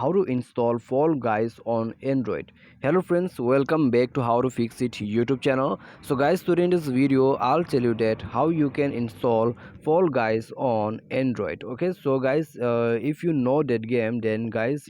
how to install Fall Guys on Android. Hello friends, welcome back to How to Fix It YouTube channel. So guys, today in this video I'll tell you that how you can install Fall Guys on Android. Okay, so guys, if you know that game, then guys,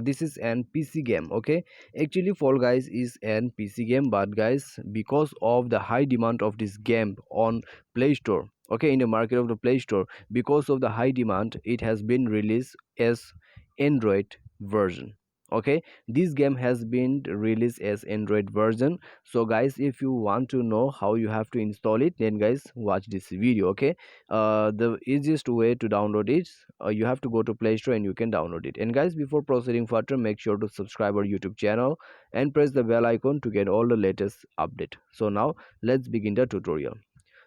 this is an PC game. Okay, actually Fall Guys is an PC game, but guys, because of the high demand of this game on Play Store, okay, in the market of the Play Store, because of the high demand, it has been released as Android version. Okay, this game has been released as Android version. So guys, if you want to know how you have to install it, then guys, watch this video. Okay, the easiest way to download it, you have to go to Play Store and you can download it. And guys, before proceeding further, make sure to subscribe our YouTube channel and press the bell icon to get all the latest update. So now let's begin the tutorial.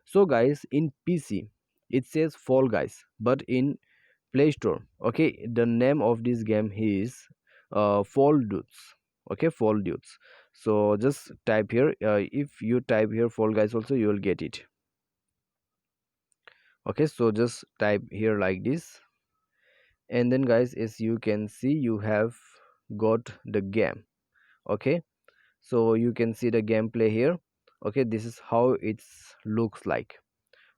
So guys, in PC it says Fall Guys, but in Play Store, okay, the name of this game is Fall Dudes. Okay, Fall Dudes. So just type here, if you type here Fall Guys also, you will get it. Okay, so just type here like this, and then guys, as you can see, you have got the game. Okay, so you can see the gameplay here. Okay, this is how it looks like.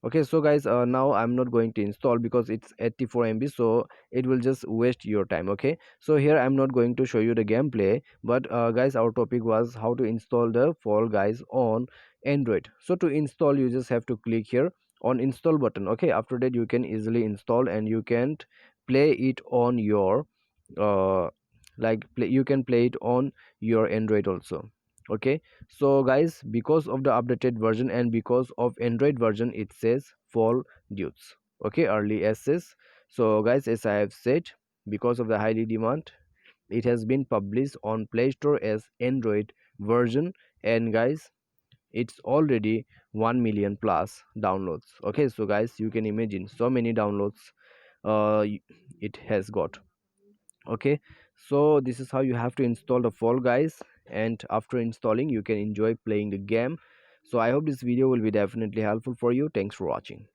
Okay, so guys, now I'm not going to install because it's 84 MB, so it will just waste your time. Okay, so here I'm not going to show you the gameplay, but guys, our topic was how to install the Fall Guys on Android. So to install, you just have to click here on install button. Okay, after that you can easily install and you can play it on your uh you can play it on your Android also. Okay, so guys, because of the updated version and because of Android version, it says Fall Dudes. Okay, early access. So guys, as I have said, because of the highly demand, it has been published on Play Store as Android version. And guys, it's already 1 million plus downloads. Okay, so guys, you can imagine so many downloads it has got. Okay, so this is how you have to install the Fall Guys, and after installing you can enjoy playing the game. So I hope this video will be definitely helpful for you. Thanks for watching.